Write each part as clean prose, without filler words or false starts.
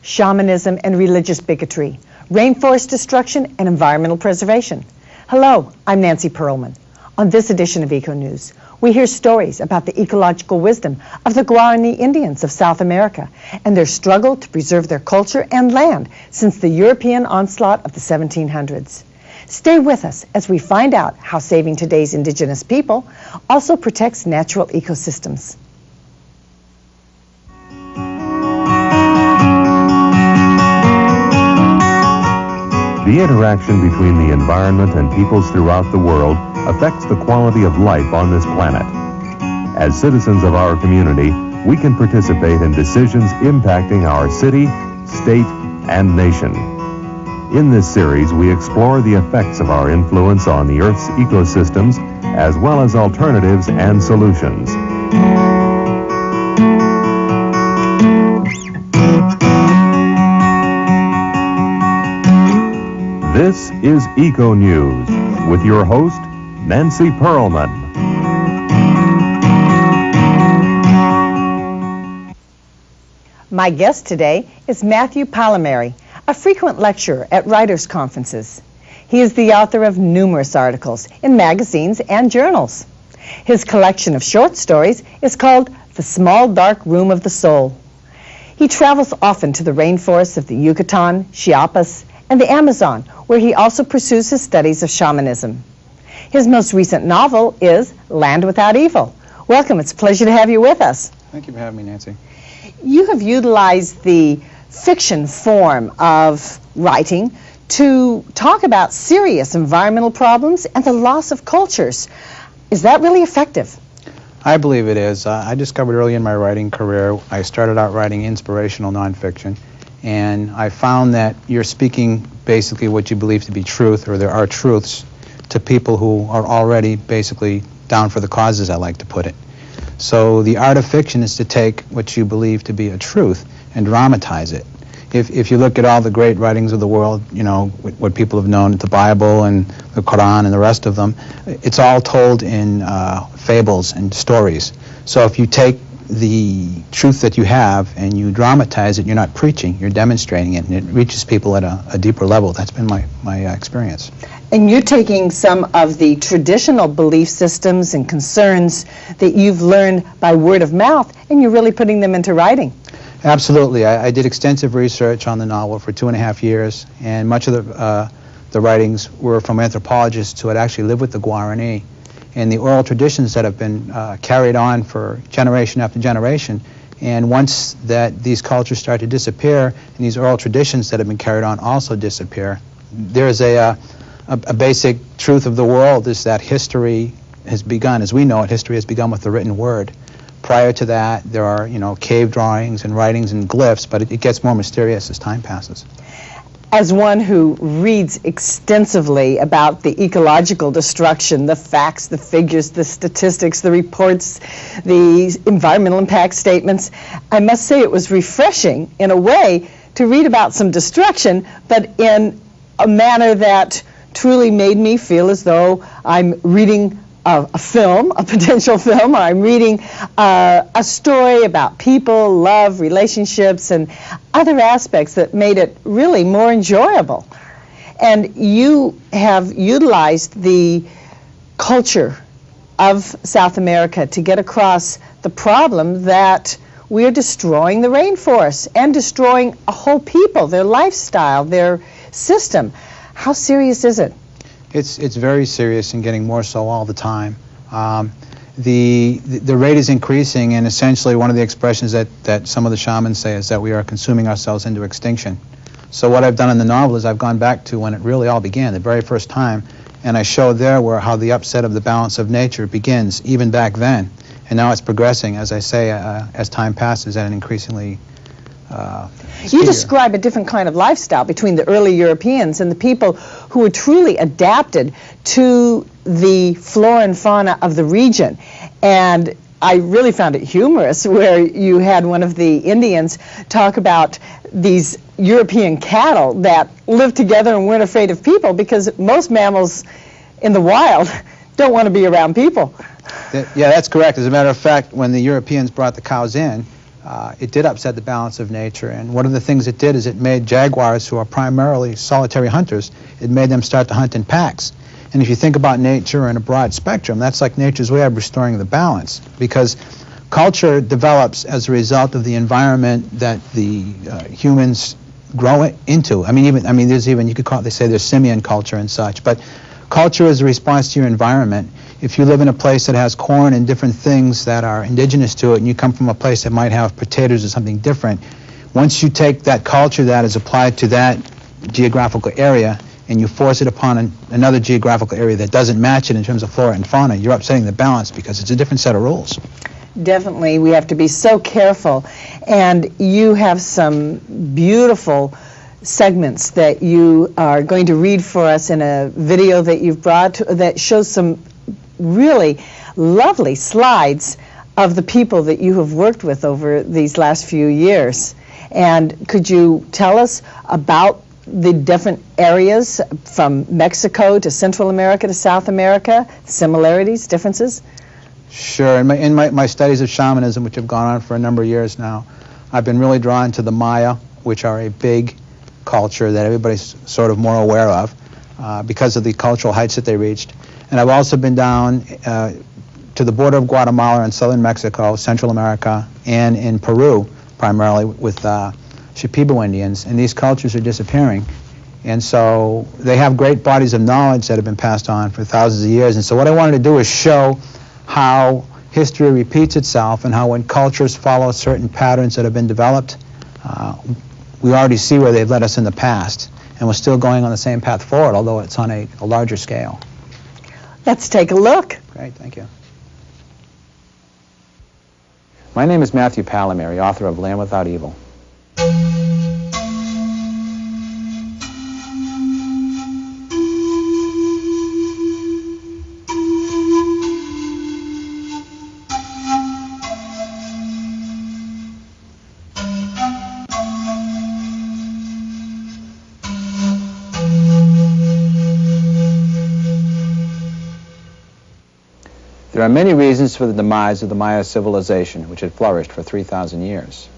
shamanism and religious bigotry, rainforest destruction and environmental preservation. Hello, I'm Nancy Perlman. On this edition of ECONEWS, we hear stories about the ecological wisdom of the Guarani Indians of South America and their struggle to preserve their culture and land since the European onslaught of the 1700s. Stay with us as we find out how saving today's indigenous people also protects natural ecosystems. The interaction between the environment and peoples throughout the world affects the quality of life on this planet. As citizens of our community, we can participate in decisions impacting our city, state, and nation. In this series, we explore the effects of our influence on the Earth's ecosystems, as well as alternatives and solutions. This is ECONEWS with your host, Nancy Perlman. My guest today is Matthew Pallamary, a frequent lecturer at writers' conferences. He is the author of numerous articles in magazines and journals. His collection of short stories is called The Small Dark Room of the Soul. He travels often to the rainforests of the Yucatan, Chiapas, and the Amazon, where he also pursues his studies of shamanism. His most recent novel is Land Without Evil. Welcome, it's a pleasure to have you with us. Thank you for having me, Nancy. You have utilized the fiction form of writing to talk about serious environmental problems and the loss of cultures. Is that really effective? I believe it is. I discovered early in my writing career, I started out writing inspirational nonfiction, and I found that you're speaking basically what you believe to be truth, or there are truths, to people who are already basically down for the cause, as I like to put it. So the art of fiction is to take what you believe to be a truth and dramatize it. If you look at all the great writings of the world, you know, what people have known, the Bible and the Quran and the rest of them, it's all told in fables and stories. So if you take the truth that you have and you dramatize it, you're not preaching, you're demonstrating it, and it reaches people at a deeper level. That's been my experience. And you're taking some of the traditional belief systems and concerns that you've learned by word of mouth, and you're really putting them into writing. Absolutely. I did extensive research on the novel for 2.5 years, and much of the writings were from anthropologists who had actually lived with the Guarani. And the oral traditions that have been carried on for generation after generation. And once that these cultures start to disappear, and these oral traditions that have been carried on also disappear, there's a basic truth of the world is that history has begun, as we know it, history has begun with the written word. Prior to that, there are, you know, cave drawings and writings and glyphs, but it gets more mysterious as time passes. As one who reads extensively about the ecological destruction, the facts, the figures, the statistics, the reports, the environmental impact statements, I must say it was refreshing in a way to read about some destruction, but in a manner that truly made me feel as though I'm reading a film, a potential film, or I'm reading a story about people, love, relationships, and other aspects that made it really more enjoyable. And you have utilized the culture of South America to get across the problem that we're destroying the rainforests and destroying a whole people, their lifestyle, their system. How serious is it? It's very serious and getting more so all the time. The rate is increasing, and essentially one of the expressions that some of the shamans say is that we are consuming ourselves into extinction. So what I've done in the novel is I've gone back to when it really all began, the very first time, and I show there how the upset of the balance of nature begins even back then. And now it's progressing, as I say, as time passes at an increasingly You describe a different kind of lifestyle between the early Europeans and the people who were truly adapted to the flora and fauna of the region. And I really found it humorous where you had one of the Indians talk about these European cattle that lived together and weren't afraid of people, because most mammals in the wild don't want to be around people. Yeah, that's correct. As a matter of fact, when the Europeans brought the cows in, it did upset the balance of nature. And one of the things it did is it made jaguars, who are primarily solitary hunters, it made them start to hunt in packs. And if you think about nature in a broad spectrum, that's like nature's way of restoring the balance, because culture develops as a result of the environment that the humans grow into. There's even, you could call it, they say there's simian culture and such, but culture is a response to your environment. If you live in a place that has corn and different things that are indigenous to it, and you come from a place that might have potatoes or something different, once you take that culture that is applied to that geographical area and you force it upon another geographical area that doesn't match it in terms of flora and fauna, you're upsetting the balance because it's a different set of rules. Definitely, we have to be so careful. And you have some beautiful segments that you are going to read for us in a video that you've brought that shows some really lovely slides of the people that you have worked with over these last few years. And could you tell us about the different areas from Mexico to Central America to South America, similarities, differences? Sure. In my studies of shamanism, which have gone on for a number of years now, I've been really drawn to the Maya, which are a big culture that everybody's sort of more aware of because of the cultural heights that they reached. And I've also been down to the border of Guatemala and southern Mexico, Central America, and in Peru, primarily with Shipibo Indians, and these cultures are disappearing. And so they have great bodies of knowledge that have been passed on for thousands of years. And so what I wanted to do is show how history repeats itself and how when cultures follow certain patterns that have been developed, we already see where they've led us in the past. And we're still going on the same path forward, although it's on a larger scale. Let's take a look. Great, thank you. My name is Matt Pallamary, author of Land Without Evil. There are many reasons for the demise of the Maya civilization, which had flourished for 3,000 years.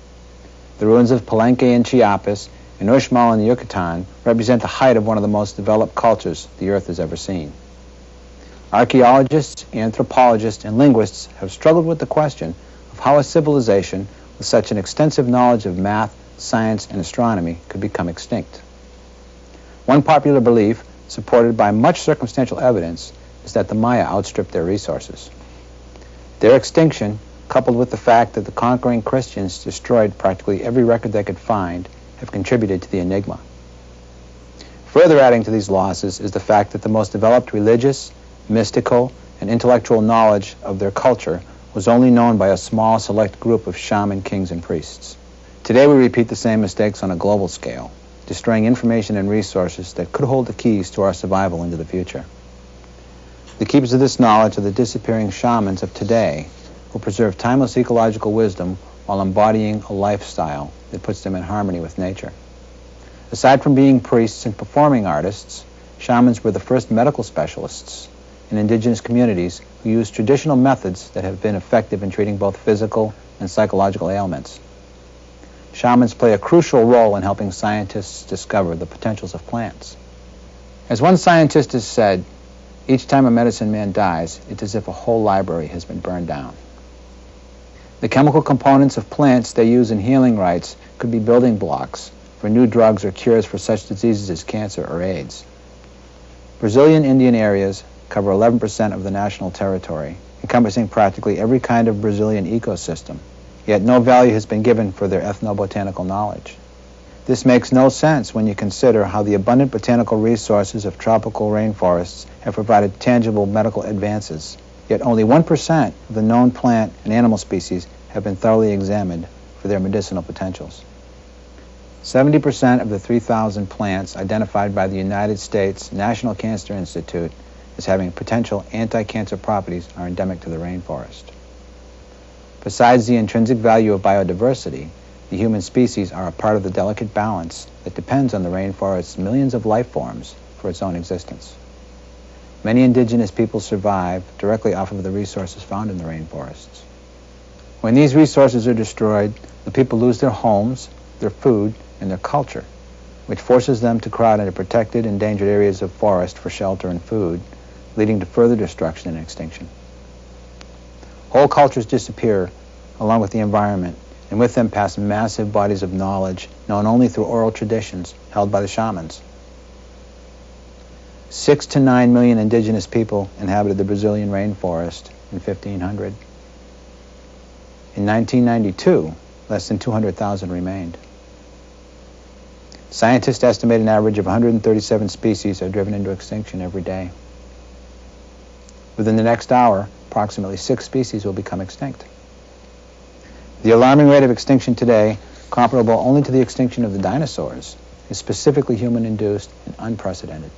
The ruins of Palenque in Chiapas and Uxmal in the Yucatan represent the height of one of the most developed cultures the Earth has ever seen. Archaeologists, anthropologists, and linguists have struggled with the question of how a civilization with such an extensive knowledge of math, science, and astronomy could become extinct. One popular belief, supported by much circumstantial evidence, is that the Maya outstripped their resources. Their extinction, coupled with the fact that the conquering Christians destroyed practically every record they could find, have contributed to the enigma. Further adding to these losses is the fact that the most developed religious, mystical, and intellectual knowledge of their culture was only known by a small select group of shaman kings and priests. Today we repeat the same mistakes on a global scale, destroying information and resources that could hold the keys to our survival into the future. The keepers of this knowledge are the disappearing shamans of today, who preserve timeless ecological wisdom while embodying a lifestyle that puts them in harmony with nature. Aside from being priests and performing artists, shamans were the first medical specialists in indigenous communities who used traditional methods that have been effective in treating both physical and psychological ailments. Shamans play a crucial role in helping scientists discover the potentials of plants. As one scientist has said, each time a medicine man dies, it's as if a whole library has been burned down. The chemical components of plants they use in healing rites could be building blocks for new drugs or cures for such diseases as cancer or AIDS. Brazilian Indian areas cover 11% of the national territory, encompassing practically every kind of Brazilian ecosystem, yet no value has been given for their ethnobotanical knowledge. This makes no sense when you consider how the abundant botanical resources of tropical rainforests have provided tangible medical advances, yet only 1% of the known plant and animal species have been thoroughly examined for their medicinal potentials. 70% of the 3,000 plants identified by the United States National Cancer Institute as having potential anti-cancer properties are endemic to the rainforest. Besides the intrinsic value of biodiversity, the human species are a part of the delicate balance that depends on the rainforest's millions of life forms for its own existence. Many indigenous peoples survive directly off of the resources found in the rainforests. When these resources are destroyed, the people lose their homes, their food, and their culture, which forces them to crowd into protected, endangered areas of forest for shelter and food, leading to further destruction and extinction. Whole cultures disappear along with the environment, and with them pass massive bodies of knowledge known only through oral traditions held by the shamans. 6 to 9 million indigenous people inhabited the Brazilian rainforest in 1500. In 1992, less than 200,000 remained. Scientists estimate an average of 137 species are driven into extinction every day. Within the next hour, approximately 6 species will become extinct. The alarming rate of extinction today, comparable only to the extinction of the dinosaurs, is specifically human-induced and unprecedented.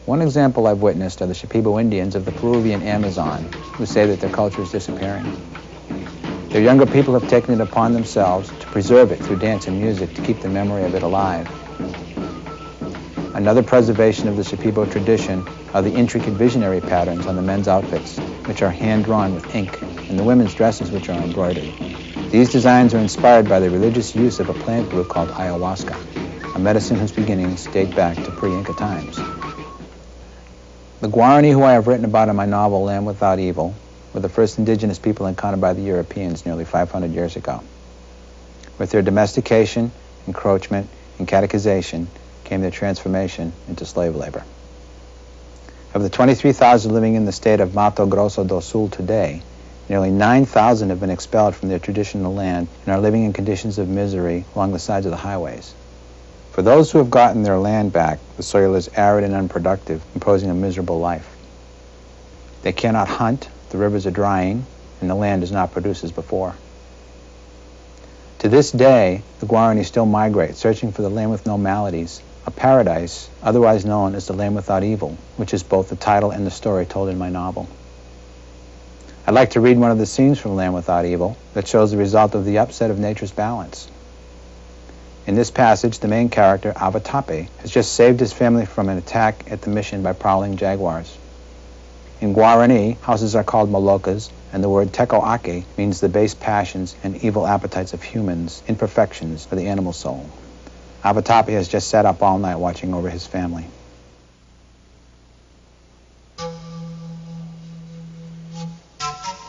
One example I've witnessed are the Shipibo Indians of the Peruvian Amazon, who say that their culture is disappearing. Their younger people have taken it upon themselves to preserve it through dance and music to keep the memory of it alive. Another preservation of the Shipibo tradition are the intricate visionary patterns on the men's outfits, which are hand-drawn with ink, and the women's dresses, which are embroidered. These designs are inspired by the religious use of a plant group called ayahuasca, a medicine whose beginnings date back to pre-Inca times. The Guarani, who I have written about in my novel Land Without Evil, were the first indigenous people encountered by the Europeans nearly 500 years ago. With their domestication, encroachment, and catechization came their transformation into slave labor. Of the 23,000 living in the state of Mato Grosso do Sul today, nearly 9,000 have been expelled from their traditional land and are living in conditions of misery along the sides of the highways. For those who have gotten their land back, the soil is arid and unproductive, imposing a miserable life. They cannot hunt, the rivers are drying, and the land does not produce as before. To this day, the Guarani still migrate, searching for the land with no maladies, a paradise otherwise known as the Land Without Evil, which is both the title and the story told in my novel. I'd like to read one of the scenes from Land Without Evil that shows the result of the upset of nature's balance. In this passage, the main character, Avatape, has just saved his family from an attack at the mission by prowling jaguars. In Guarani, houses are called malokas, and the word tekoake means the base passions and evil appetites of humans, imperfections of the animal soul. Avatape has just sat up all night watching over his family.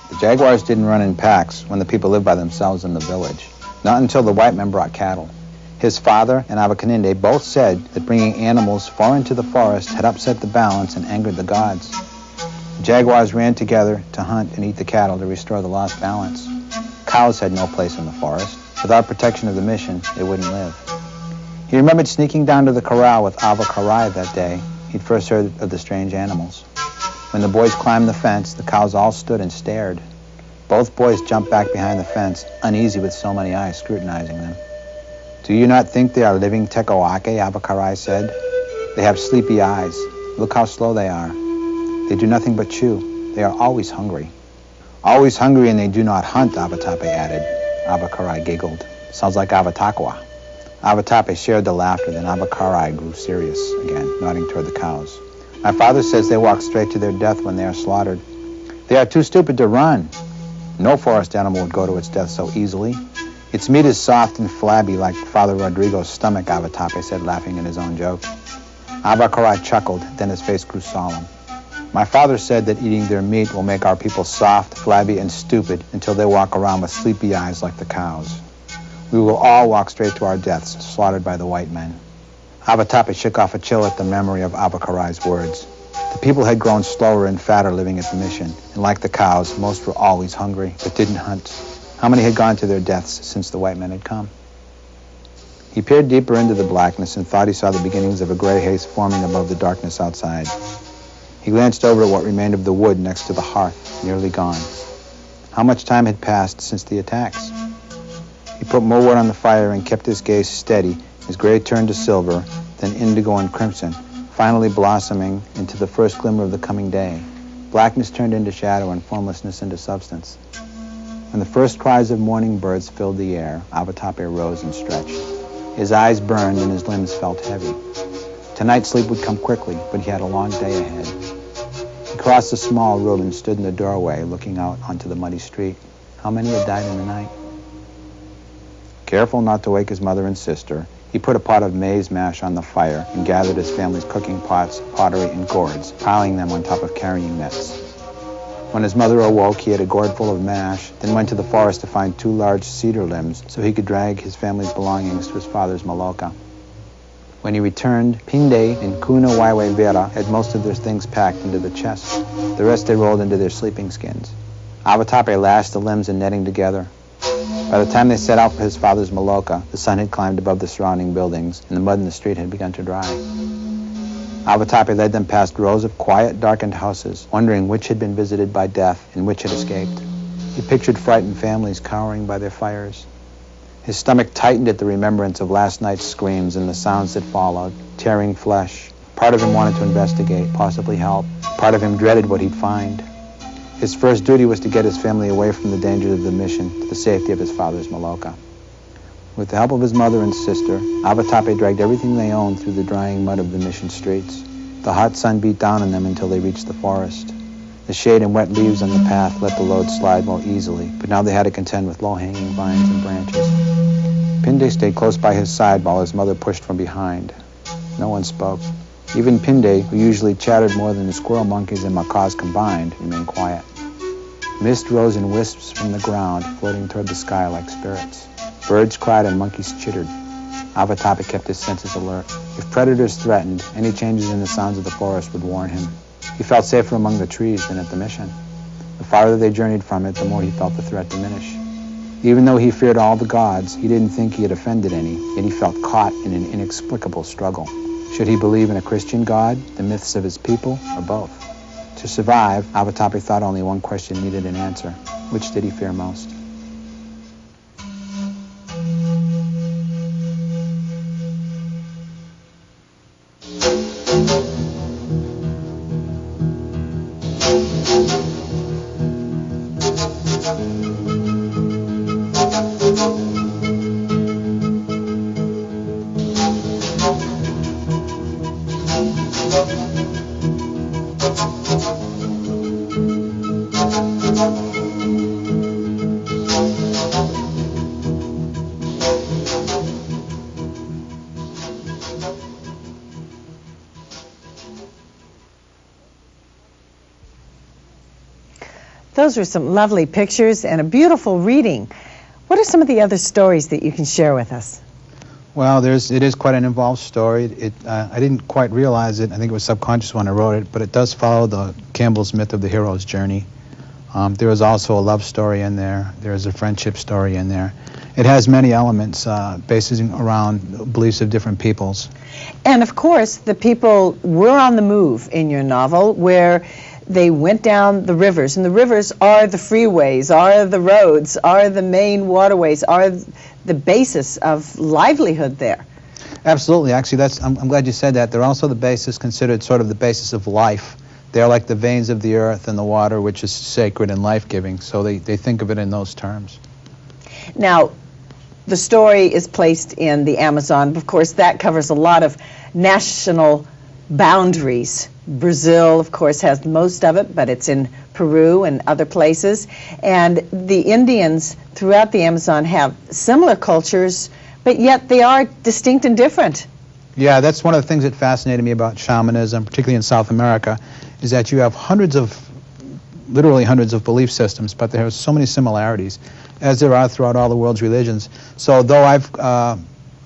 The jaguars didn't run in packs when the people lived by themselves in the village, not until the white men brought cattle. His father and Avakaninde both said that bringing animals far into the forest had upset the balance and angered the gods. The jaguars ran together to hunt and eat the cattle to restore the lost balance. Cows had no place in the forest. Without protection of the mission, they wouldn't live. He remembered sneaking down to the corral with Avakarai that day. He'd first heard of the strange animals. When the boys climbed the fence, the cows all stood and stared. Both boys jumped back behind the fence, uneasy with so many eyes scrutinizing them. "Do you not think they are living tekoake?" Avakarai said. "They have sleepy eyes. Look how slow they are. They do nothing but chew. They are always hungry." "Always hungry and they do not hunt," Avatape added. Avakarai giggled. "Sounds like Avatakwa." Avatape shared the laughter, then Avakarai grew serious again, nodding toward the cows. "My father says they walk straight to their death when they are slaughtered. They are too stupid to run. No forest animal would go to its death so easily. Its meat is soft and flabby like Father Rodrigo's stomach," Avatape said, laughing at his own joke. Avakarai chuckled, then his face grew solemn. "My father said that eating their meat will make our people soft, flabby, and stupid until they walk around with sleepy eyes like the cows. We will all walk straight to our deaths, slaughtered by the white men." Avatape shook off a chill at the memory of Avakarai's words. The people had grown slower and fatter living at the mission, and like the cows, most were always hungry, but didn't hunt. How many had gone to their deaths since the white men had come? He peered deeper into the blackness and thought he saw the beginnings of a gray haze forming above the darkness outside. He glanced over at what remained of the wood next to the hearth, nearly gone. How much time had passed since the attacks? He put more wood on the fire and kept his gaze steady as gray turned to silver, then indigo and crimson, finally blossoming into the first glimmer of the coming day. Blackness turned into shadow and formlessness into substance. When the first cries of morning birds filled the air, Avatape rose and stretched. His eyes burned and his limbs felt heavy. Tonight's sleep would come quickly, but he had a long day ahead. He He crossed a small room and stood in the doorway looking out onto the muddy street. How many had died in the night? Careful not to wake his mother and sister, he put a pot of maize mash on the fire and gathered his family's cooking pots, pottery, and gourds, piling them on top of carrying nets. When his mother awoke, he had a gourd full of mash, then went to the forest to find 2 large cedar limbs so he could drag his family's belongings to his father's maloka. When he returned, Pinde and Kuna Waiwe Vera had most of their things packed into the chest. The rest they rolled into their sleeping skins. Avatape lashed the limbs and netting together. By the time they set out for his father's maloka, the sun had climbed above the surrounding buildings, and the mud in the street had begun to dry. Avatape led them past rows of quiet, darkened houses, wondering which had been visited by death and which had escaped. He pictured frightened families cowering by their fires. His stomach tightened at the remembrance of last night's screams and the sounds that followed, tearing flesh. Part of him wanted to investigate, possibly help. Part of him dreaded what he'd find. His first duty was to get his family away from the dangers of the mission to the safety of his father's maloka. With the help of his mother and sister, Avatape dragged everything they owned through the drying mud of the mission streets. The hot sun beat down on them until they reached the forest. The shade and wet leaves on the path let the load slide more easily, but now they had to contend with low-hanging vines and branches. Pinde stayed close by his side while his mother pushed from behind. No one spoke. Even Pinde, who usually chattered more than the squirrel monkeys and macaws combined, remained quiet. Mist rose in wisps from the ground, floating toward the sky like spirits. Birds cried and monkeys chittered. Avatape kept his senses alert. If predators threatened, any changes in the sounds of the forest would warn him. He felt safer among the trees than at the mission. The farther they journeyed from it, the more he felt the threat diminish. Even though he feared all the gods, he didn't think he had offended any, yet he felt caught in an inexplicable struggle. Should he believe in a Christian God, the myths of his people, or both? To survive, Avatape thought only one question needed an answer. Which did he fear most? Those were some lovely pictures and a beautiful reading. What are some of the other stories that you can share with us? Well, it is quite an involved story. I didn't quite realize it. I think it was subconscious when I wrote it, but it does follow the Campbell's myth of the hero's journey. There is also a love story in there. There is a friendship story in there. It has many elements based around beliefs of different peoples. And of course, the people were on the move in your novel, where they went down the rivers, and the rivers are the freeways, are the roads, are the main waterways, are the basis of livelihood there. Absolutely. Actually, I'm glad you said that. They're also the basis, considered sort of the basis of life. They're like the veins of the earth and the water, which is sacred and life-giving. So they think of it in those terms. Now, the story is placed in the Amazon. Of course, that covers a lot of national boundaries. Brazil, of course, has most of it, but it's in Peru and other places. And the Indians throughout the Amazon have similar cultures, but yet they are distinct and different. Yeah, that's one of the things that fascinated me about shamanism, particularly in South America, is that you have literally hundreds of belief systems, but there are so many similarities, as there are throughout all the world's religions. So though I've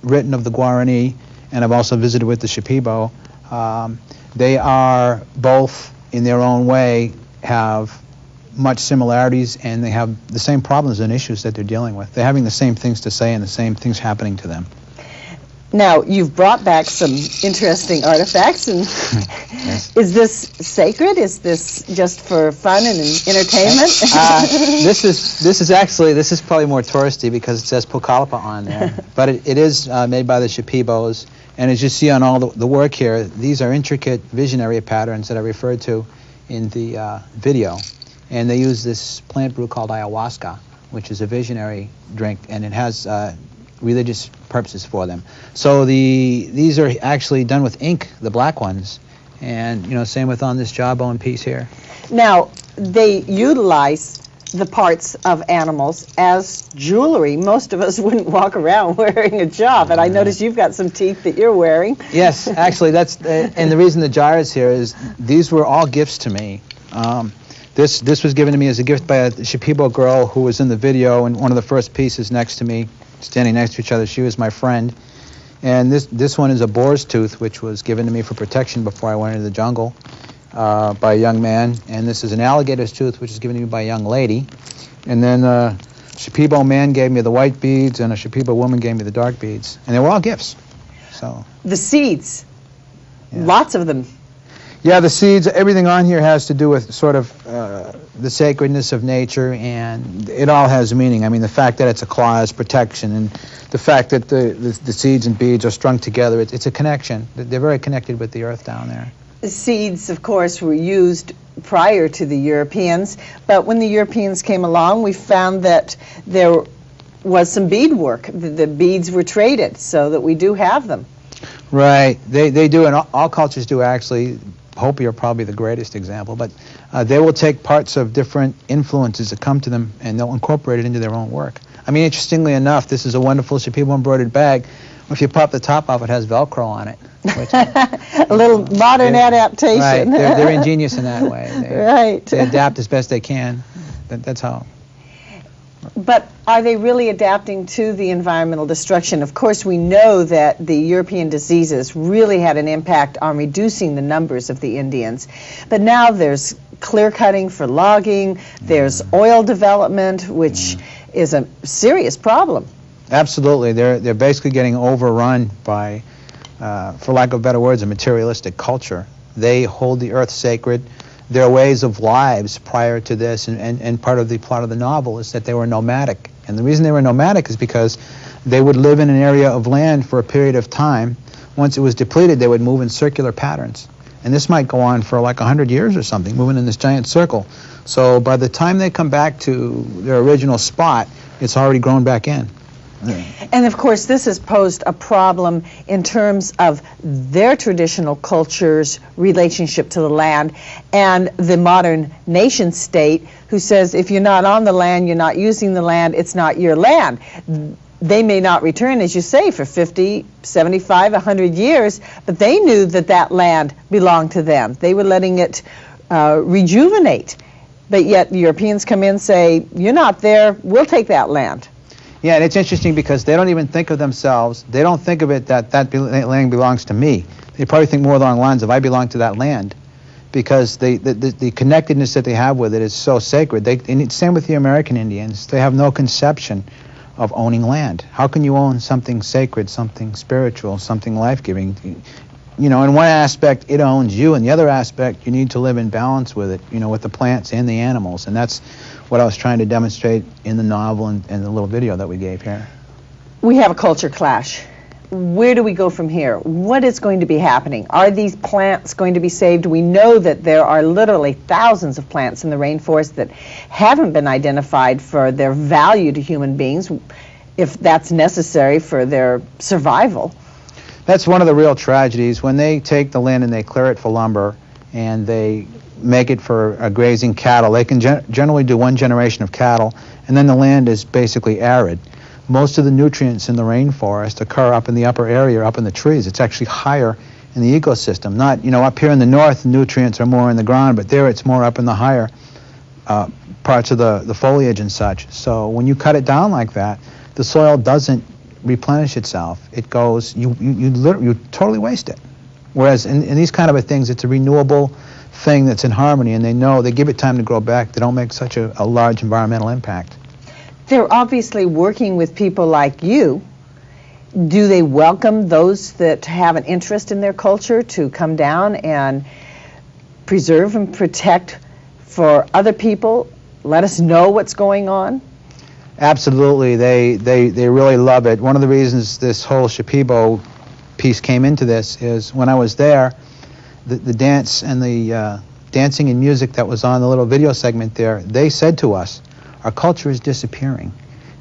written of the Guarani, and I've also visited with the Shipibo, they are both, in their own way, have much similarities, and they have the same problems and issues that they're dealing with. They're having the same things to say and the same things happening to them. Now, you've brought back some interesting artifacts, and Yes. Is this sacred? Is this just for fun and entertainment? This is probably more touristy because it says Pucallpa on there, but it is made by the Shipibos, and as you see on all the work here, these are intricate visionary patterns that I referred to in the video, and they use this plant brew called ayahuasca, which is a visionary drink, and it has religious purposes for them. So these are actually done with ink, the black ones, And, you know, same with on this jawbone piece here. Now, they utilize the parts of animals as jewelry. Most of us wouldn't walk around wearing a jaw, but I notice you've got some teeth that you're wearing. Yes, actually, that's and the reason the jar is here is these were all gifts to me. This was given to me as a gift by a Shipibo girl who was in the video, and one of the first pieces next to me, standing next to each other. She was my friend. And this one is a boar's tooth, which was given to me for protection before I went into the jungle by a young man. And this is an alligator's tooth, which is given to me by a young lady. And then a Shipibo man gave me the white beads, and a Shipibo woman gave me the dark beads. And they were all gifts. So the seeds, yeah. Lots of them. Yeah, the seeds, everything on here has to do with sort of the sacredness of nature, and it all has meaning. I mean, the fact that it's a claw is protection, and the fact that the seeds and beads are strung together, it's a connection. They're very connected with the earth down there. The seeds, of course, were used prior to the Europeans, but when the Europeans came along, we found that there was some beadwork. The beads were traded, so that we do have them. Right, they do, and all cultures do actually. Hopi are probably the greatest example, but they will take parts of different influences that come to them and they'll incorporate it into their own work. I mean, interestingly enough, this is a wonderful Shipibo embroidered bag. If you pop the top off, it has Velcro on it. Which, a little modern adaptation. Right, they're ingenious in that way. Right. They adapt as best they can. That's how. But are they really adapting to the environmental destruction? Of course, we know that the European diseases really had an impact on reducing the numbers of the Indians. But now there's clear cutting for logging, there's oil development, which is a serious problem. Absolutely. They're basically getting overrun by, for lack of better words, a materialistic culture. They hold the earth sacred. Their ways of lives prior to this, and part of the plot of the novel is that they were nomadic. And the reason they were nomadic is because they would live in an area of land for a period of time. Once it was depleted, they would move in circular patterns. And this might go on for like 100 years or something, moving in this giant circle. So by the time they come back to their original spot, it's already grown back in. And of course, this has posed a problem in terms of their traditional culture's relationship to the land and the modern nation state who says if you're not on the land, you're not using the land, it's not your land. They may not return, as you say, for 50, 75, 100 years, but they knew that that land belonged to them. They were letting it rejuvenate. But yet the Europeans come in and say, you're not there, we'll take that land. Yeah, and it's interesting because they don't even think of themselves, they don't think of it that land belongs to me. They probably think more along the lines of I belong to that land, because the connectedness that they have with it is so sacred. Same with the American Indians. They have no conception of owning land. How can you own something sacred, something spiritual, something life-giving? You know, in one aspect, it owns you. In the other aspect, you need to live in balance with it, you know, with the plants and the animals. And that's what I was trying to demonstrate in the novel and the little video that we gave here. We have a culture clash. Where do we go from here? What is going to be happening? Are these plants going to be saved? We know that there are literally thousands of plants in the rainforest that haven't been identified for their value to human beings, if that's necessary for their survival. That's one of the real tragedies. When they take the land and they clear it for lumber and they make it for grazing cattle, they can generally do one generation of cattle, and then the land is basically arid. Most of the nutrients in the rainforest occur up in the upper area, up in the trees. It's actually higher in the ecosystem. Not, you know, up here in the north, the nutrients are more in the ground, but there it's more up in the higher parts of the foliage and such. So when you cut it down like that, the soil doesn't replenish itself. It goes, you totally waste it. Whereas in these kind of things, it's a renewable thing that's in harmony, and they give it time to grow back. They don't make such a large environmental impact. They're obviously working with people like you. Do they welcome those that have an interest in their culture to come down and preserve and protect for other people? Let us know what's going on? Absolutely. They really love it. One of the reasons this whole Shipibo piece came into this is when I was there, the dance and the dancing and music that was on the little video segment there, they said to us, our culture is disappearing,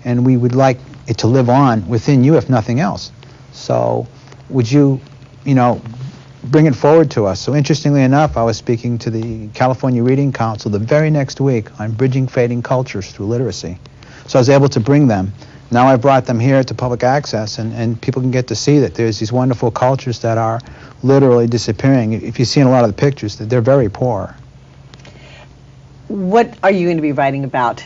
and we would like it to live on within you, if nothing else. So would you, bring it forward to us. So interestingly enough, I was speaking to the California Reading Council the very next week on bridging fading cultures through literacy. So I was able to bring them. Now I've brought them here to public access, and people can get to see that there's these wonderful cultures that are literally disappearing. If you see in a lot of the pictures, that they're very poor. What are you going to be writing about?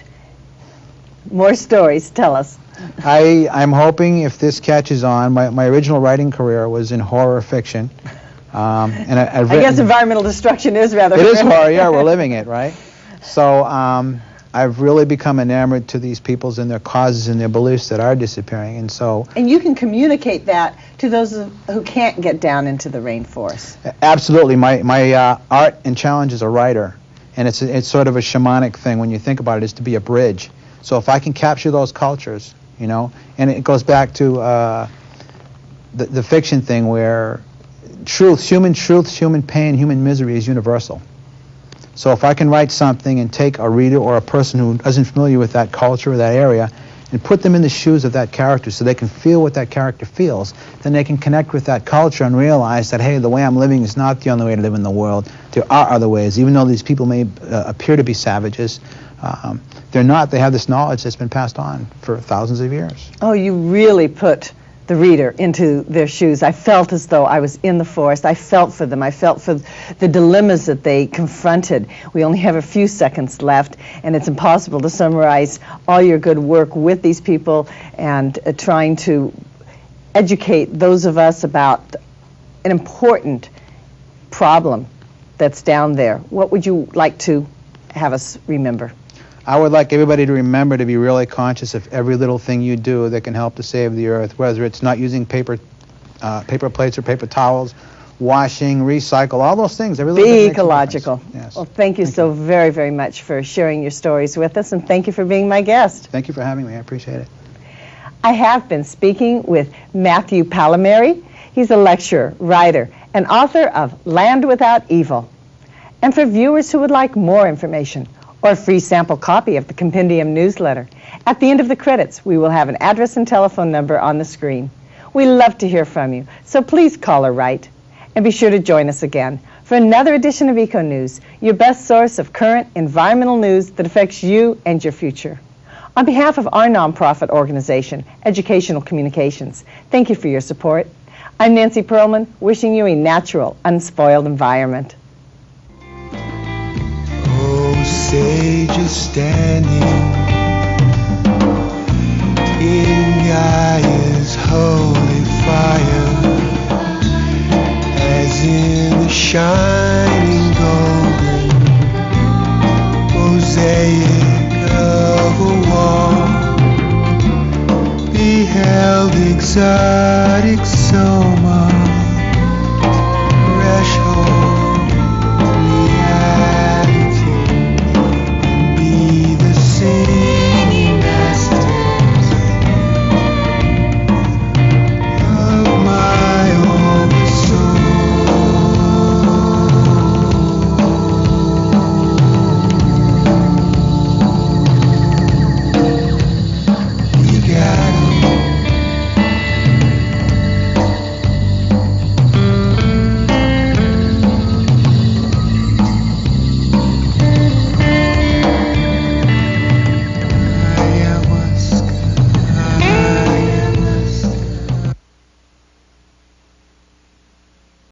More stories, tell us. I'm hoping if this catches on, my original writing career was in horror fiction. And I've written, I guess environmental destruction is rather It is horror, yeah, we're living it, right? So I've really become enamored to these peoples and their causes and their beliefs that are disappearing, and so... And you can communicate that to those who can't get down into the rainforest. Absolutely. My art and challenge as a writer, and it's sort of a shamanic thing when you think about it, is to be a bridge. So if I can capture those cultures, you know, and it goes back to the fiction thing where truth, human pain, human misery is universal. So if I can write something and take a reader or a person who isn't familiar with that culture or that area and put them in the shoes of that character so they can feel what that character feels, then they can connect with that culture and realize that, hey, the way I'm living is not the only way to live in the world. There are other ways. Even though these people may appear to be savages, they're not. They have this knowledge that's been passed on for thousands of years. Oh, you really put the reader into their shoes. I felt as though I was in the forest. I felt for them. I felt for the dilemmas that they confronted. We only have a few seconds left, and it's impossible to summarize all your good work with these people and trying to educate those of us about an important problem that's down there. What would you like to have us remember? I would like everybody to remember to be really conscious of every little thing you do that can help to save the earth, whether it's not using paper plates or paper towels, washing, recycle, all those things. Be ecological. Yes. Well, thank you so very, very much for sharing your stories with us, and thank you for being my guest. Thank you for having me. I appreciate it. I have been speaking with Matthew Pallamary. He's a lecturer, writer, and author of Land Without Evil. And for viewers who would like more information or a free sample copy of the Compendium newsletter, at the end of the credits, we will have an address and telephone number on the screen. We love to hear from you, so please call or write. And be sure to join us again for another edition of ECONEWS, your best source of current environmental news that affects you and your future. On behalf of our nonprofit organization, Educational Communications, thank you for your support. I'm Nancy Perlman, wishing you a natural, unspoiled environment. Sages standing in Gaia's holy fire, as in the shining golden mosaic of a wall, beheld exotic soul.